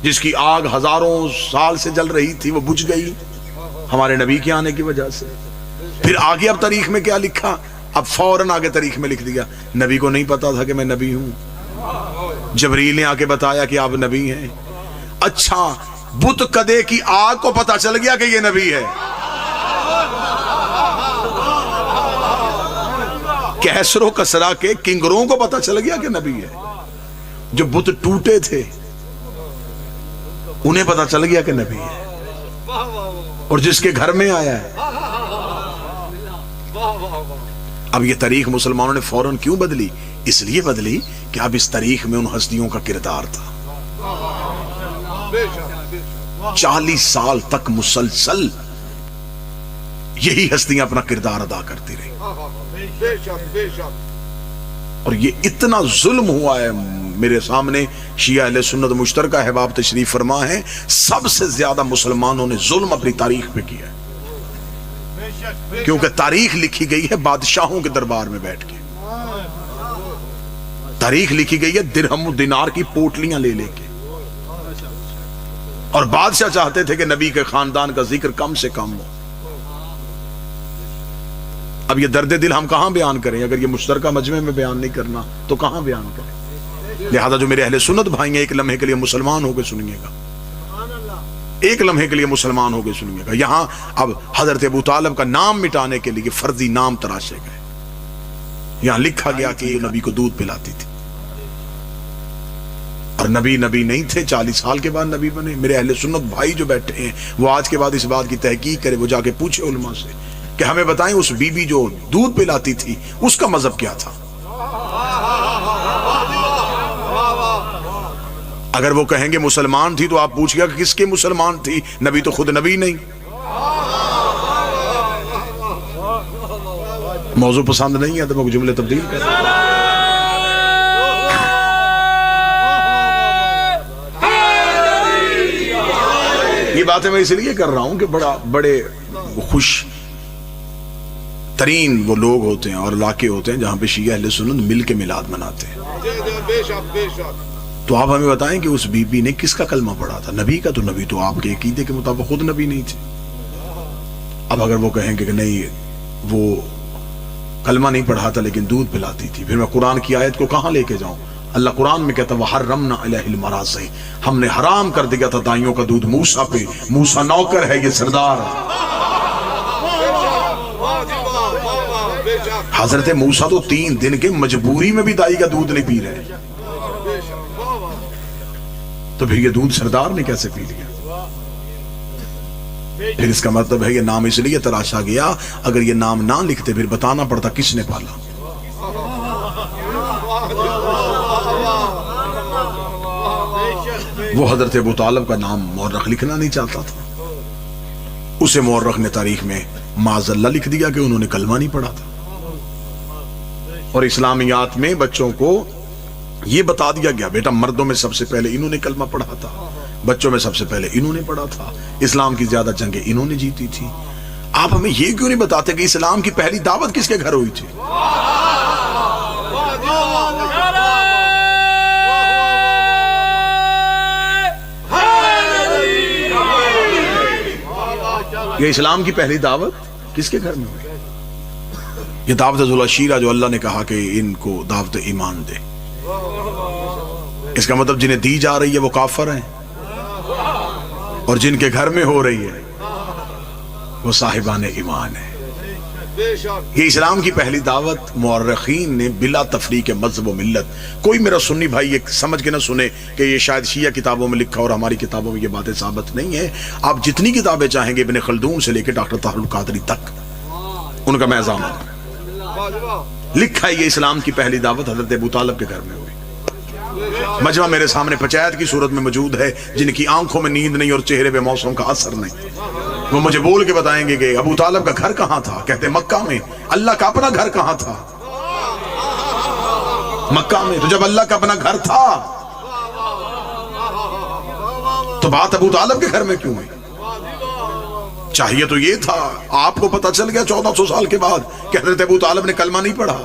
جس کی آگ ہزاروں سال سے جل رہی تھی وہ بجھ گئی ہمارے نبی کے آنے کی وجہ سے. پھر آگے اب تاریخ میں کیا لکھا؟ اب فوراً آگے تاریخ میں لکھ دیا نبی کو نہیں پتا تھا کہ میں نبی ہوں. جبریل نے آ کے بتایا کہ آپ نبی ہیں. اچھا, بت کدے کی آگ کو پتا چل گیا کہ یہ نبی ہے. کیسر و کسرا کے کنگروں کو پتا چل گیا کہ نبی ہے. جو بت ٹوٹے تھے انہیں پتا چل گیا کہ نبی ہے. اور جس کے گھر میں آیا ہے. اب یہ تاریخ مسلمانوں نے فوراً کیوں بدلی؟ اس لیے بدلی کہ اب اس تاریخ میں ان ہستیوں کا کردار تھا. 40 سال تک مسلسل یہی ہستیاں اپنا کردار ادا کرتی رہی. اور یہ اتنا ظلم ہوا ہے. میرے سامنے شیعہ اہل سنت مشترکہ احباب تشریف فرما ہے. سب سے زیادہ مسلمانوں نے ظلم اپنی تاریخ پہ کیا ہے. کیونکہ تاریخ لکھی گئی ہے بادشاہوں کے دربار میں بیٹھ کے. تاریخ لکھی گئی ہے درہم و دینار کی پوٹلیاں لے لے کے. اور بادشاہ چاہتے تھے کہ نبی کے خاندان کا ذکر کم سے کم ہو. اب یہ درد دل ہم کہاں بیان کریں؟ اگر یہ مشترکہ مجمع میں بیان نہیں کرنا تو کہاں بیان کریں؟ لہذا جو میرے اہل سنت بھائی ہیں ایک لمحے کے لیے مسلمان ہو کے سنیے گا. ایک لمحے کے لیے مسلمان ہو کے سنیے گا. یہاں اب حضرت ابو طالب کا نام مٹانے کے لیے فرضی نام تراشے گئے. یہاں لکھا گیا کہ یہ نبی کو دودھ پلاتی تھی اور نبی نہیں تھے. 40 سال کے بعد نبی بنے. میرے اہل سنت بھائی جو بیٹھے ہیں وہ آج کے بعد اس بات کی تحقیق کرے. وہ جا کے پوچھے علماء سے کہ ہمیں بتائیں اس بی بی جو دودھ پلاتی تھی اس کا مذہب کیا تھا. اگر وہ کہیں گے مسلمان تھی تو آپ پوچھئے کہ کس کے مسلمان تھی؟ نبی تو خود نبی نہیں. موضوع پسند نہیں ہے تو میں جملے تبدیل کر رہا ہوں. یہ باتیں میں اس لیے کر رہا ہوں کہ بڑے خوش ترین وہ لوگ ہوتے ہیں اور علاقے ہوتے ہیں جہاں پہ شیعہ اہل سنت مل کے میلاد مناتے ہیں. تو آپ ہمیں بتائیں کہ اس بی بی نے کس کا کلمہ پڑھا تھا؟ نبی کا. تو نبی تو آپ کے عقیدے کے مطابق خود نبی نہیں تھے. اب اگر وہ کہیں کہ نہیں وہ کلمہ نہیں پڑھا تھا لیکن دودھ پلاتی تھی، پھر میں قرآن کی آیت کو کہاں لے کے جاؤں؟ اللہ قرآن میں کہتا وَحَرَّمْنَا عَلَيْهِ الْمَرَاضِعَ، ہم نے حرام کر دیا تھا دائیوں کا دودھ موسیٰ پہ. موسیٰ نوکر ہے، یہ سردار. حضرت موسیٰ تو 3 دن کے مجبوری میں بھی دائی کا دودھ نہیں پی رہے. تو پھر یہ دودھ سردار نے کیسے پی لیا؟ پھر اس کا مطلب ہے یہ نام اس لیے تراشا گیا. اگر یہ نام نہ لکھتے پھر بتانا پڑتا کس نے پالا. وہ حضرت ابو طالب کا نام مورخ لکھنا نہیں چاہتا تھا. اسے مورخ نے تاریخ میں معاذ اللہ لکھ دیا کہ انہوں نے کلمہ نہیں پڑھا تھا. اور اسلامیات میں بچوں کو یہ بتا دیا گیا بیٹا مردوں میں سب سے پہلے انہوں نے کلمہ پڑھا تھا، بچوں میں سب سے پہلے انہوں نے پڑھا تھا. اسلام کی زیادہ جنگیں انہوں نے جیتی تھی. آپ ہمیں یہ کیوں نہیں بتاتے کہ اسلام کی پہلی دعوت کس کے گھر ہوئی تھی؟ یہ اسلام کی پہلی دعوت کس کے گھر میں ہوئی؟ یہ دعوت ذو العشیرہ جو اللہ نے کہا کہ ان کو دعوت ایمان دے. اس کا مطلب جنہیں دی جا رہی ہے وہ کافر ہیں اور جن کے گھر میں ہو رہی ہے وہ صاحبان ایمان ہیں. یہ اسلام کی پہلی دعوت مورخین نے بلا تفریق مذہب و ملت. کوئی میرا سنی بھائی یہ سمجھ کے نہ سنے کہ یہ شاید شیعہ کتابوں میں لکھا اور ہماری کتابوں میں یہ باتیں ثابت نہیں ہیں. آپ جتنی کتابیں چاہیں گے ابن خلدون سے لے کے ڈاکٹر طاہر القادری تک ان کا میزان لکھا ہے. یہ اسلام کی پہلی دعوت حضرت ابو طالب کے گھر میں ہوئی. مجمع میرے سامنے پنچایت کی صورت میں موجود ہے جن کی آنکھوں میں نیند نہیں اور چہرے پہ موسم کا اثر نہیں. وہ مجھے بول کے بتائیں گے کہ ابو طالب کا گھر کہاں تھا؟ کہتے مکہ میں. اللہ کا اپنا گھر کہاں تھا؟ مکہ میں. تو جب اللہ کا اپنا گھر تھا تو بات ابو طالب کے گھر میں کیوں ہوئی؟ چاہیے تو یہ تھا آپ کو پتہ چل گیا 1400 سال کے بعد کہ حضرت ابو طالب نے کلمہ نہیں پڑھا.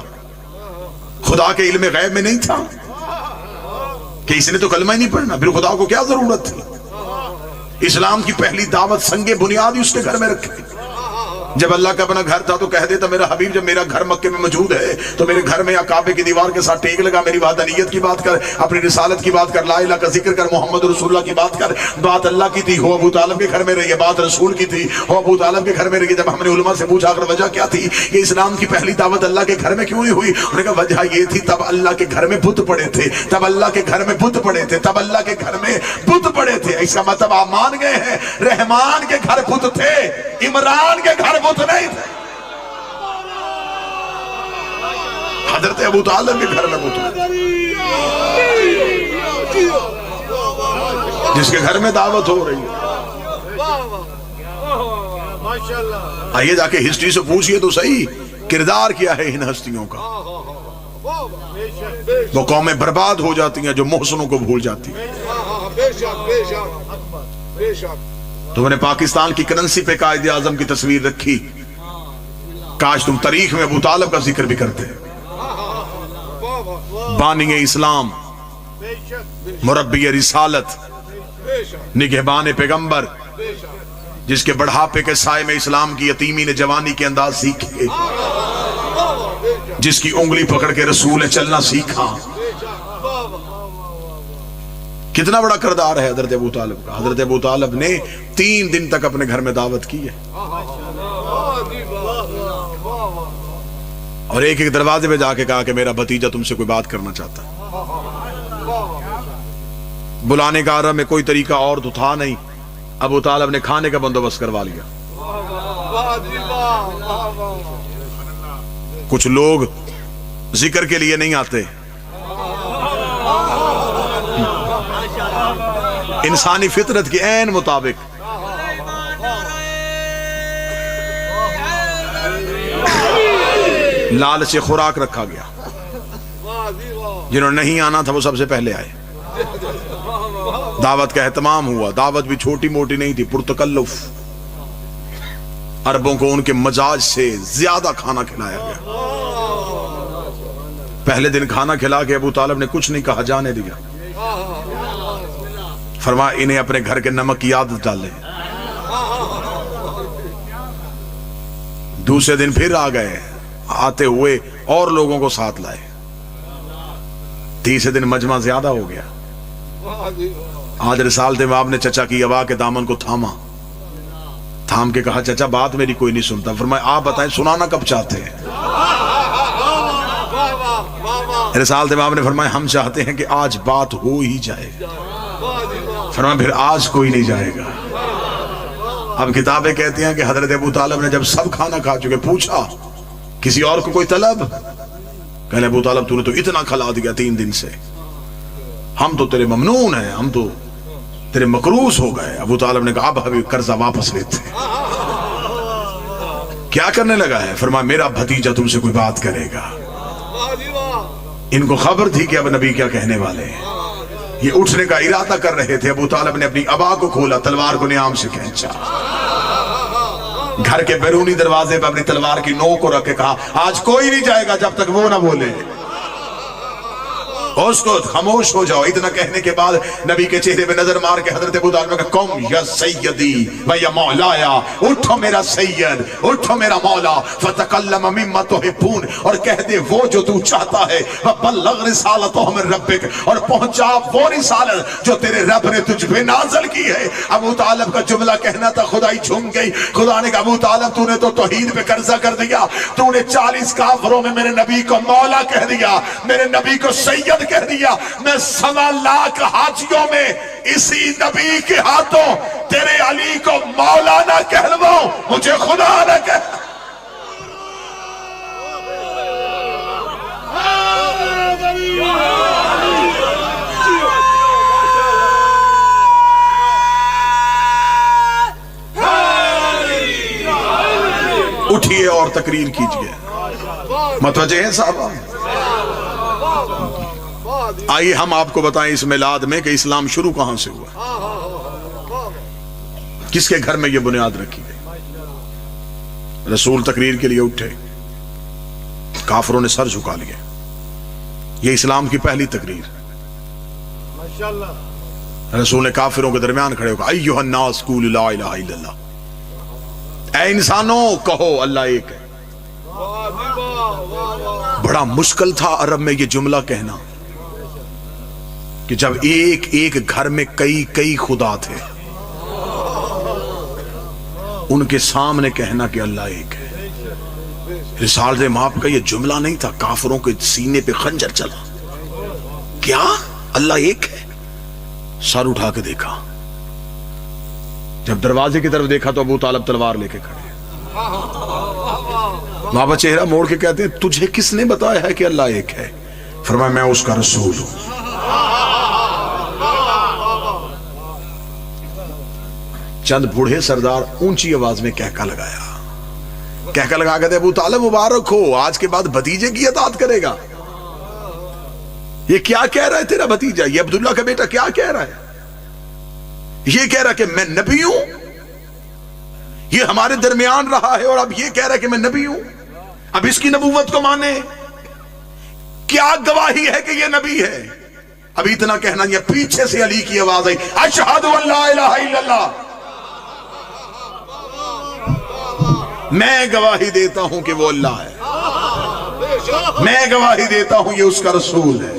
خدا کے علم غیب میں نہیں تھا کہ اس نے تو کلمہ ہی نہیں پڑھنا، پھر خدا کو کیا ضرورت تھی؟ اسلام کی پہلی دعوت سنگ بنیاد اس کے گھر میں رکھے. جب اللہ کا اپنا گھر تھا تو کہہ دیتا میرا حبیب جب میرا گھر مکے میں موجود ہے تو میرے گھر میں یا کعبے کی دیوار کے ساتھ ٹیک لگا, میری وحدانیت کی بات کر, اپنی رسالت کی بات کر, لا الہ کا ذکر کر, محمد رسول اللہ کی بات کر. بات اللہ کی تھی, ہو ابو طالب کے گھر میں رہی ہے. بات رسول کی تھی, ہو ابو طالب کے گھر میں رہی. جب ہم نے علماء سے پوچھا اگر وجہ کیا تھی کہ اسلام کی پہلی دعوت اللہ کے گھر میں کیوں نہیں ہوئی, انہوں نے کہا وجہ یہ تھی تب اللہ کے گھر میں بت پڑے تھے, تب اللہ کے گھر میں بت پڑے تھے, تب اللہ کے گھر میں بت پڑے تھے. اس کا مطلب آپ مان گئے ہیں رحمان کے گھر بت تھے, عمران کے گھر بت نہیں تھے. حضرت ابو طالب کے گھر میں بت جس کے گھر میں دعوت ہو رہی ہے. آئیے جا کے ہسٹری سے پوچھئے تو صحیح کردار کیا ہے ان ہستیوں کا. وہ قومیں برباد ہو جاتی ہیں جو محسنوں کو بھول جاتی ہیں. تم نے پاکستان کی کرنسی پہ قائد اعظم کی تصویر رکھی, کاش تم تاریخ میں ابو طالب کا ذکر بھی کرتے. بانی اسلام, مربی رسالت, نگہبان پیغمبر, جس کے بڑھاپے کے سائے میں اسلام کی یتیمی نے جوانی کے انداز سیکھے, جس کی انگلی پکڑ کے رسول نے چلنا سیکھا. کتنا بڑا کردار ہے حضرت ابو طالب کا. حضرت ابو طالب نے 3 دن تک اپنے گھر میں دعوت کی ہے, اور ایک ایک دروازے پہ جا کے کہا کہ میرا بھتیجا تم سے کوئی بات کرنا چاہتا ہے. بلانے کا عرب میں کوئی طریقہ اور تو تھا نہیں. ابو طالب نے کھانے کا بندوبست کروا لیا. کچھ لوگ ذکر کے لیے نہیں آتے, انسانی فطرت کے عین مطابق لالچ سے خوراک رکھا گیا. جنہوں نے نہیں آنا تھا وہ سب سے پہلے آئے. دعوت کا اہتمام ہوا. دعوت بھی چھوٹی موٹی نہیں تھی, پرتکلف. عربوں کو ان کے مزاج سے زیادہ کھانا کھلایا گیا. پہلے دن کھانا کھلا کے ابو طالب نے کچھ نہیں کہا, جانے دیا. فرمایا انہیں اپنے گھر کے نمک کی عادت ڈالے. دوسرے دن پھر آ گئے, آتے ہوئے اور لوگوں کو ساتھ لائے. تیسرے دن مجمع زیادہ ہو گیا. آج رسالت امام نے چچا کی ابا کے دامن کو تھاما, تھام کے کہا چچا بات میری کوئی نہیں سنتا. فرمایا آپ بتائیں سنانا کب چاہتے ہیں. رسالت امام نے فرمایا ہم چاہتے ہیں کہ آج بات ہو ہی جائے. فرمایا پھر آج کوئی نہیں جائے گا. اب کتابیں کہتی ہیں کہ حضرت ابو طالب نے جب سب کھانا کھا چکے پوچھا کسی اور کو کوئی طلب, کہنے ابو طالب تو نے تو اتنا کھلا دیا 3 دن سے, ہم تو تیرے ممنون ہیں, ہم تو تیرے مقروض ہو گئے. ابو طالب نے کہا اب ابھی قرضہ واپس لیتے. کیا کرنے لگا ہے؟ فرمایا میرا بھتیجا تم سے کوئی بات کرے گا. ان کو خبر تھی کہ اب نبی کیا کہنے والے ہیں. یہ اٹھنے کا ارادہ کر رہے تھے. ابو طالب نے اپنی ابا کو کھولا, تلوار کو نیام سے کھینچا, گھر کے بیرونی دروازے پہ اپنی تلوار کی نوک کو رکھ کے کہا آج کوئی نہیں جائے گا جب تک وہ نہ بولے. اس کو خاموش ہو جاؤ. اتنا کہنے کے بعد نبی کے چہرے پہ نظر مار کے حضرت ابو طالب نے کہا قم یا سیدی و یا مولایا, اٹھو میرا سید, اٹھو میرا مولا. فتکلم مما تحبون, اور کہہ دے وہ جو تو چاہتا ہے. وبلغ رسالتہ من ربک, اور پہنچا وہ رسالت جو تیرے رب نے تجھ پہ نازل کی ہے. ابو طالب کا جملہ کہنا تھا خدائی جھوم گئی. خدا نے کہا ابو طالب تو نے تو توحید پہ قرضہ کر دیا, تو نے 40 کافروں میں میرے نبی کو مولا کہہ دیا, میرے نبی کو سید کہہ دیا. میں 1.25 لاکھ حاجیوں میں اسی نبی کے ہاتھوں تیرے علی کو مولا نہ کہلواؤں, مجھے خدا نہ کہہ. اٹھئے اور تقریر کیجئے. متوجہ ہیں صاحبہ؟ آئیے ہم آپ کو بتائیں اس میلاد میں کہ اسلام شروع کہاں سے ہوا, کس کے گھر میں یہ بنیاد رکھی گئی. رسول تقریر کے لیے اٹھے, کافروں نے سر جھکا لیے. یہ اسلام کی پہلی تقریر. رسول نے کافروں کے درمیان کھڑے ہو کہا ایھا الناس قولوا لا الہ الا اللہ, اے انسانوں کہو اللہ ایک ہے. بڑا مشکل تھا عرب میں یہ جملہ کہنا کہ جب ایک ایک گھر میں کئی کئی خدا تھے، ان کے سامنے کہنا کہ اللہ ایک ہے. رسالت مآب کا یہ جملہ نہیں تھا، کافروں کے سینے پہ خنجر چلا. کیا اللہ ایک ہے؟ سر اٹھا کے دیکھا، جب دروازے کی طرف دیکھا تو ابو طالب تلوار لے کے کھڑے. بابا چہرہ موڑ کے کہتے ہیں تجھے کس نے بتایا ہے کہ اللہ ایک ہے؟ فرمایا میں اس کا رسول ہوں. چند بوڑھے سردار اونچی آواز میں کہکا لگایا. کہکا لگا کہتے ابو طالب مبارک ہو، آج کے بعد بھتیجے کی اطاعت کرے گا. یہ کیا کہہ رہا ہے تیرا بھتیجا؟ یہ عبداللہ کا بیٹا کیا کہہ رہا ہے؟ یہ کہہ رہا کہ میں نبی ہوں، یہ ہمارے درمیان رہا ہے اور اب یہ کہہ رہا کہ میں نبی ہوں. اب اس کی نبوت کو مانے. کیا گواہی ہے کہ یہ نبی ہے؟ اب اتنا کہنا یہ پیچھے سے علی کی آواز آئی، اشہد ان لا الہ الا اللہ، میں گواہی دیتا ہوں کہ وہ اللہ ہے، میں گواہی دیتا ہوں یہ اس کا رسول ہے.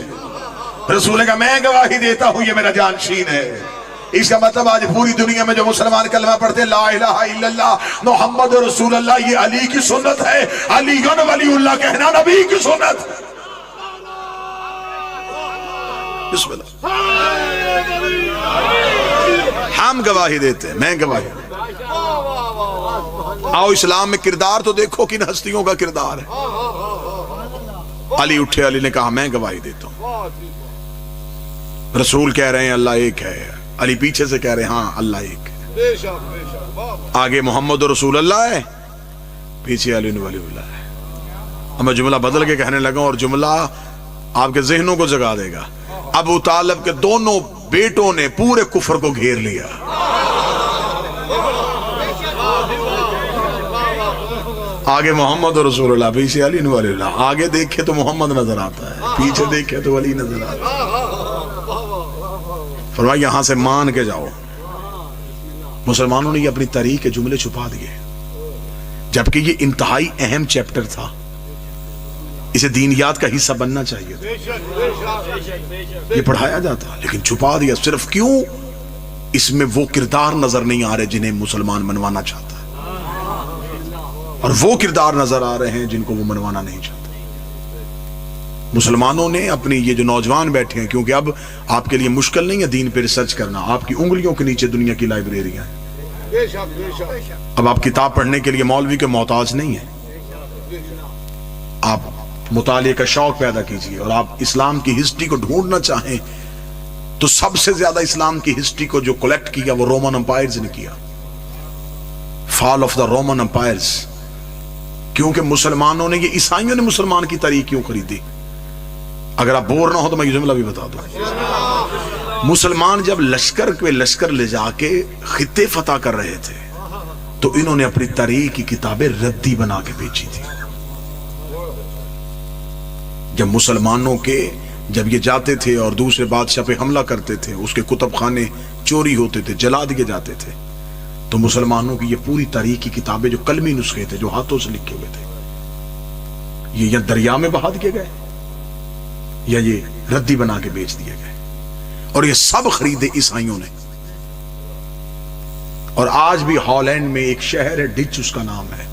رسول کا میں گواہی دیتا ہوں یہ میرا جانشین ہے. اس کا مطلب آج پوری دنیا میں جو مسلمان کلمہ پڑھتے ہیں لا الہ الا اللہ محمد رسول اللہ، یہ علی کی سنت ہے. علی ولی اللہ کہنا نبی کی سنت. بسم اللہ. ہم گواہی دیتے ہیں، میں گواہی دیتا. آؤ اسلام میں کردار تو دیکھو کن ہستیوں کا کردار ہے. علی اٹھے، علی نے کہا میں گواہی دیتا ہوں. رسول کہہ رہے ہیں اللہ ایک ہے، علی پیچھے سے کہہ رہے ہیں ہاں اللہ ایک ہے. آگے محمد رسول اللہ ہے، پیچھے علی ولی اللہ ہے. اب میں جملہ بدل کے کہنے لگا اور جملہ آپ کے ذہنوں کو جگا دے گا. ابو طالب کے دونوں بیٹوں نے پورے کفر کو گھیر لیا. آگے محمد رسول اللہ، پیچھے علی ولی اللہ. آگے دیکھے تو محمد نظر آتا ہے، پیچھے دیکھے تو علی نظر آتا ہے. فرمایا یہاں سے مان کے جاؤ. مسلمانوں نے یہ اپنی تاریخ کے جملے چھپا دیے، جبکہ یہ انتہائی اہم چیپٹر تھا، اسے دینیات کا حصہ بننا چاہیے تھا. یہ پڑھایا جاتا لیکن چھپا دیا. صرف کیوں؟ اس میں وہ کردار نظر نہیں آ رہے جنہیں مسلمان منوانا چاہتا ہے، اور وہ کردار نظر آ رہے ہیں جن کو وہ منوانا نہیں چاہتا. مسلمانوں نے اپنی یہ جو نوجوان بیٹھے ہیں، کیونکہ اب آپ کے لیے مشکل نہیں ہے دین پہ ریسرچ کرنا، آپ کی انگلیوں کے نیچے دنیا کی لائبریریاں ہیں. اب آپ کتاب پڑھنے کے لیے مولوی کے محتاج نہیں ہیں. آپ مطالعے کا شوق پیدا کیجئے، اور آپ اسلام کی ہسٹری کو ڈھونڈنا چاہیں تو سب سے زیادہ اسلام کی ہسٹری کو جو کلیکٹ کیا وہ رومن امپائرز نے کیا. فال آف دا رومن امپائرز. کیونکہ مسلمانوں نے، یہ عیسائیوں نے مسلمان کی تاریخ کیوں خریدی؟ اگر آپ بور نہ ہو تو میں یہ جملہ بھی بتا دوں. مسلمان جب لشکر لے جا کے خطے فتح کر رہے تھے تو انہوں نے اپنی تاریخ کی کتابیں ردی بنا کے بیچی تھی. جب مسلمانوں کے جب یہ جاتے تھے اور دوسرے بادشاہ پہ حملہ کرتے تھے، اس کے کتب خانے چوری ہوتے تھے، جلا دیے جاتے تھے، تو مسلمانوں کی یہ پوری تاریخ کی کتابیں جو قلمی نسخے تھے، جو ہاتھوں سے لکھے ہوئے تھے، یہ یا دریا میں بہا دیے گئے یا یہ ردی بنا کے بیچ دیے گئے. اور یہ سب خریدے عیسائیوں نے. اور آج بھی ہالینڈ میں ایک شہر ہے، ڈچ اس کا نام ہے،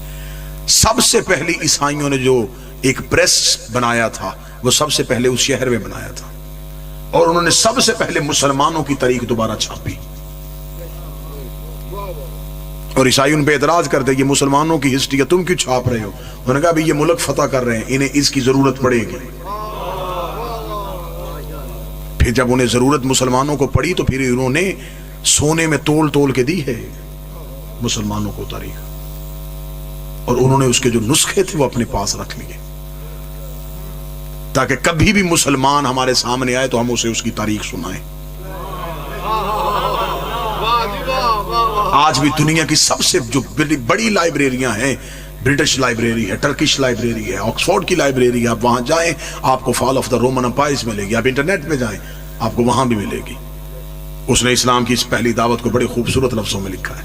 سب سے پہلی عیسائیوں نے جو ایک پریس بنایا تھا وہ سب سے پہلے اس شہر میں بنایا تھا، اور انہوں نے سب سے پہلے مسلمانوں کی تاریخ دوبارہ چھاپی. اور عیسائی ان پہ اعتراض کرتے یہ مسلمانوں کی ہسٹری ہے تم کیوں چھاپ رہے ہو؟ انہوں نے کہا بھی یہ ملک فتح کر رہے ہیں، انہیں اس کی ضرورت پڑے گی. پھر جب انہیں ضرورت مسلمانوں کو پڑی تو پھر انہوں نے سونے میں تول کے دی ہے مسلمانوں کو تاریخ، اور انہوں نے اس کے جو نسخے تھے وہ اپنے پاس رکھ لیے تاکہ کبھی بھی مسلمان ہمارے سامنے آئے تو ہم اسے اس کی تاریخ سنائیں. آج بھی دنیا کی سب سے جو بڑی لائبریریاں ہیں، برٹش لائبریری ہے، ٹرکش لائبریری ہے، آکسفورڈ کی لائبریری ہے، آپ وہاں جائیں آپ کو فال آف دا رومن امپائرز ملے گی. آپ انٹرنیٹ پہ جائیں آپ کو وہاں بھی ملے گی. اس نے اسلام کی اس پہلی دعوت کو بڑے خوبصورت لفظوں میں لکھا ہے.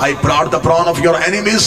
I brought the brawn of your enemies,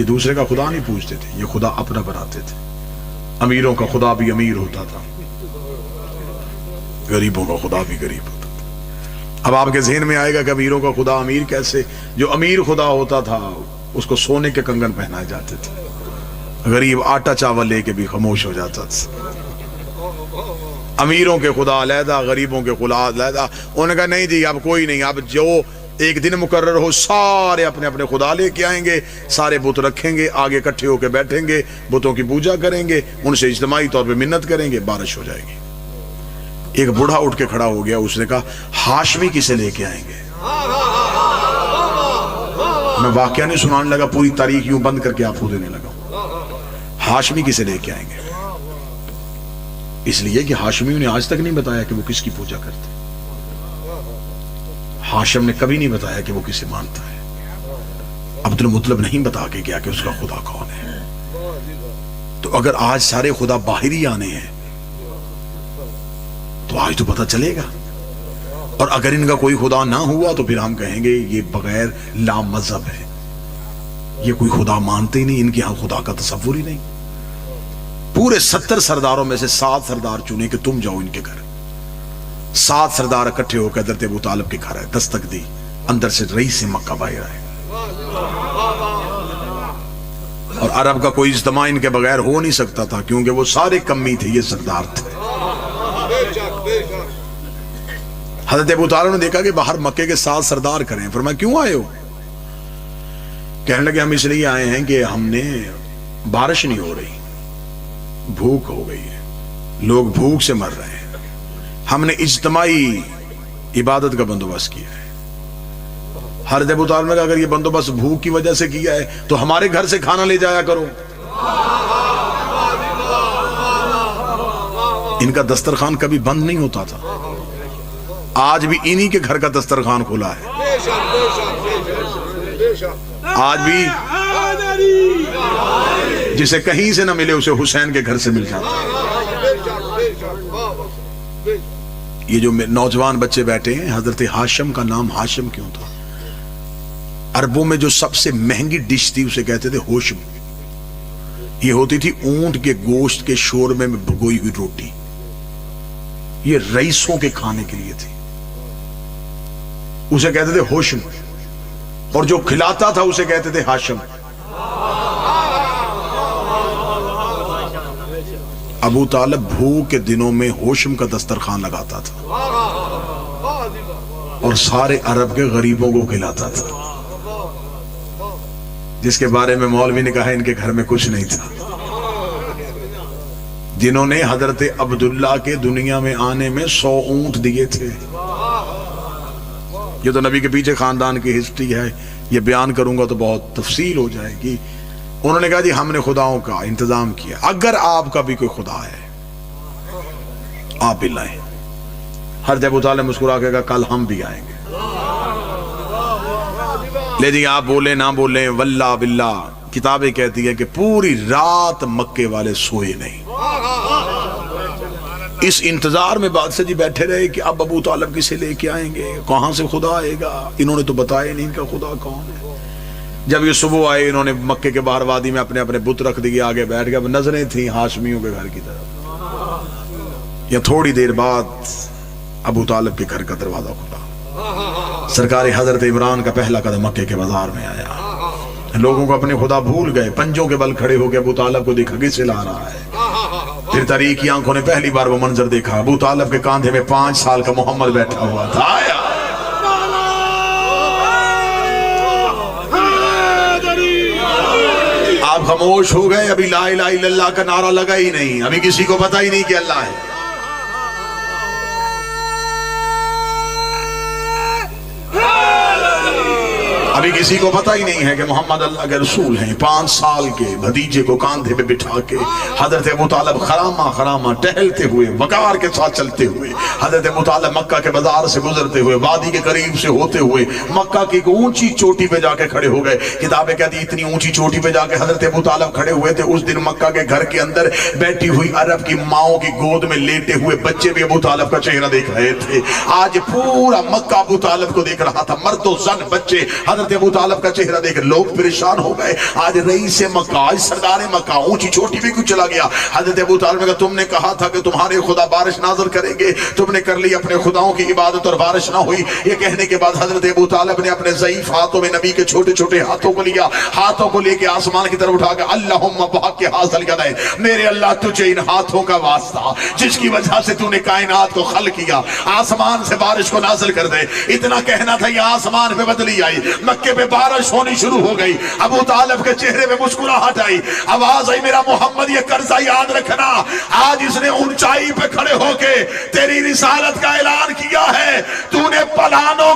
یہ دوسرے کا خدا نہیں پوچھتے تھے، یہ خدا اپنا بناتے تھے۔ امیروں کا خدا بھی امیر ہوتا تھا، غریبوں کا خدا بھی غریب ہوتا تھا۔ اب آپ کے ذہن میں آئے گا کہ امیروں کا خدا امیر کیسے؟ جو امیر خدا ہوتا تھا اس کو سونے کے کنگن پہنائے جاتے تھے، غریب آٹا چاول لے کے بھی خاموش ہو جاتا تھا۔ امیروں کے خدا علیحدہ، غریبوں کے خدا علیحدہ۔ انہوں نے کہا نہیں جی اب کوئی نہیں، اب جو ایک دن مقرر ہو سارے اپنے اپنے خدا لے کے آئیں گے، سارے بت رکھیں گے، آگے اکٹھے ہو کے بیٹھیں گے، بتوں کی پوجا کریں گے، ان سے اجتماعی طور پہ منت کریں گے، بارش ہو جائے گی۔ ایک بوڑھا اٹھ کے کھڑا ہو گیا، اس نے کہا ہاشمی کسے لے کے آئیں گے؟ میں واقعہ نہیں سنانے لگا، پوری تاریخ یوں بند کر کے آپ کو دینے لگا۔ ہاشمی کسے لے کے آئیں گے؟ اس لیے کہ ہاشمیوں نے آج تک نہیں بتایا کہ وہ کس کی پوجا کرتے، ہاشم نے کبھی نہیں بتایا کہ وہ کسے مانتا ہے، عبد المطلب نہیں بتا کے گیا کہ اس کا خدا کون ہے۔ تو اگر آج سارے خدا باہری آنے ہیں تو آج تو پتہ چلے گا، اور اگر ان کا کوئی خدا نہ ہوا تو پھر ہم کہیں گے یہ بغیر لا مذہب ہے، یہ کوئی خدا مانتے ہی نہیں، ان کے ہاں خدا کا تصور ہی نہیں۔ پورے 70 سرداروں میں سے 7 سردار چنے کہ تم جاؤ ان کے گھر۔ 7 سردار اکٹھے ہو کے حضرت ابو طالب کے گھر آئے، دستک دی، اندر سے رئیس مکہ باہر آئے، اور عرب کا کوئی اجتماع ان کے بغیر ہو نہیں سکتا تھا، کیونکہ وہ سارے کمی تھے، یہ سردار تھے۔ حضرت ابو طالب نے دیکھا کہ باہر مکے کے 7 سردار کریں، فرمایا کیوں آئے ہو؟ کہنے لگے ہم اس لیے آئے ہیں کہ ہم نے بارش نہیں ہو رہی، بھوک ہو گئی ہے، لوگ بھوک سے مر رہے ہیں، ہم نے اجتماعی عبادت کا بندوبست کیا ہے۔ حضرت ابو طالب نے کہا اگر یہ بندوبست بھوک کی وجہ سے کیا ہے تو ہمارے گھر سے کھانا لے جایا کرو۔ ان کا دسترخوان کبھی بند نہیں ہوتا تھا، آج بھی انہی کے گھر کا دسترخوان کھلا ہے، آج بھی جسے کہیں سے نہ ملے اسے حسین کے گھر سے مل جاتا ہے۔ یہ جو نوجوان بچے بیٹھے ہیں، حضرت ہاشم کا نام ہاشم کیوں تھا؟ عربوں میں جو سب سے مہنگی ڈش تھی اسے کہتے تھے ہوشم، یہ ہوتی تھی اونٹ کے گوشت کے شوربے میں بھگوئی ہوئی روٹی، یہ رئیسوں کے کھانے کے لیے تھی، اسے کہتے تھے ہوشم، اور جو کھلاتا تھا اسے کہتے تھے ہاشم۔ ابو طالب بھوک کے دنوں میں ہوشم کا دسترخوان لگاتا تھا اور سارے عرب کے غریبوں کو کھلاتا تھا، جس کے بارے میں مولوی نے کہا ان کے گھر میں کچھ نہیں تھا، جنہوں نے حضرت عبداللہ کے دنیا میں آنے میں 100 اونٹ دیے تھے۔ یہ تو نبی کے پیچھے خاندان کی ہسٹری ہے، یہ بیان کروں گا تو بہت تفصیل ہو جائے گی۔ انہوں نے کہا جی ہم نے خداؤں کا انتظام کیا، اگر آپ کا بھی کوئی خدا ہے آپ بھی لائیں۔ حضرت ابو طالب مسکرا کے کہا کل ہم بھی آئیں گے۔ لیکن آپ بولیں نہ بولیں، واللہ باللہ کتابیں کہتی ہیں کہ پوری رات مکے والے سوئے نہیں، اس انتظار میں بادشاہ جی بیٹھے رہے کہ اب ابو طالب کسے لے کے آئیں گے، کہاں سے خدا آئے گا، انہوں نے تو بتایا نہیں ان کا خدا کون ہے۔ جب یہ صبح آئے انہوں نے مکے کے باہر وادی میں اپنے اپنے بت رکھ دیے، آگے بیٹھ گئے، اب نظریں تھیں ہاشمیوں کے گھر کی طرف۔ یا تھوڑی دیر بعد ابو طالب کے گھر کا دروازہ کھلا، سرکار حضرت عمران کا پہلا قدم مکے کے بازار میں آیا، لوگوں کو اپنے خدا بھول گئے، پنجوں کے بل کھڑے ہو کے ابو طالب کو دیکھا کسے لا رہا ہے۔ پھر تاریخ کی آنکھوں نے پہلی بار وہ منظر دیکھا، ابو طالب کے کاندھے میں 5 سال کا محمد بیٹھا ہوا تھا۔ آیا آپ خاموش ہو گئے، ابھی لا الہ الا اللہ کا نعرہ لگا ہی نہیں، ابھی کسی کو پتہ ہی نہیں کہ اللہ ہے۔ ابھی کسی کو پتہ ہی نہیں ہے کہ محمد اللہ کے رسول ہیں۔ 5 سال کے بھتیجے کو کاندھے پہ بٹھا کے حضرت ابو طالب خرامہ خرامہ ٹہلتے ہوئے، وقار کے ساتھ چلتے ہوئے، حضرت ابو طالب مکہ کے بازار سے گزرتے ہوئے، وادی کے قریب سے ہوتے ہوئے مکہ کی ایک اونچی چوٹی پہ جا کے کھڑے ہو گئے۔ کتابیں کہتی اتنی اونچی چوٹی پہ جا کے حضرت ابو طالب کھڑے ہوئے تھے، اس دن مکہ کے گھر کے اندر بیٹھی ہوئی عرب کی ماؤں کی گود میں لیٹے ہوئے بچے بھی ابو طالب کا چہرہ دیکھ رہے تھے۔ آج پورا مکہ ابو طالب کو دیکھ رہا تھا، مرد و زن بچے حضرت حضرت ابو طالب کا چہرہ دیکھ لوگ پریشان ہو گئے. آج رئیس مکہ، آج سردار مکہ، اونچی چھوٹی بھی کچھ چلا گیا. حضرت ابو طالب نے کہا تم نے کہا تھا کہ تمہارے خدا بارش نازل کریں گے، تم نے کر لی اپنے خداؤں کی عبادت اور بارش نہ ہوئی. یہ کہنے کے بعد حضرت ابو طالب نے اپنے ضعیف ہاتھوں میں نبی کے چھوٹے چھوٹے ہاتھوں کو لیا، ہاتھوں کو لے کے آسمان کی طرف اٹھا کے اللہم بحق حاصل کر دے، میرے اللہ تجھے ان ہاتھوں کا واسطہ جس کی وجہ سے تو نے کائنات کو خلق کیا، آسمان سے بارش کو نازل کر دے. اتنا کہنا تھا یہ آسمان پہ بدلی آئی، مکے پہ بارش ہونی شروع ہو گئی. ابو طالب کے چہرے پہ مسکراہٹ آئی، آواز آئی میرا محمد یہ قرضہ یاد رکھنا، آج اس نے اونچائی پہ کھڑے ہو کے تیری رسالت کا اعلان کیا ہے. تو نے پلانوں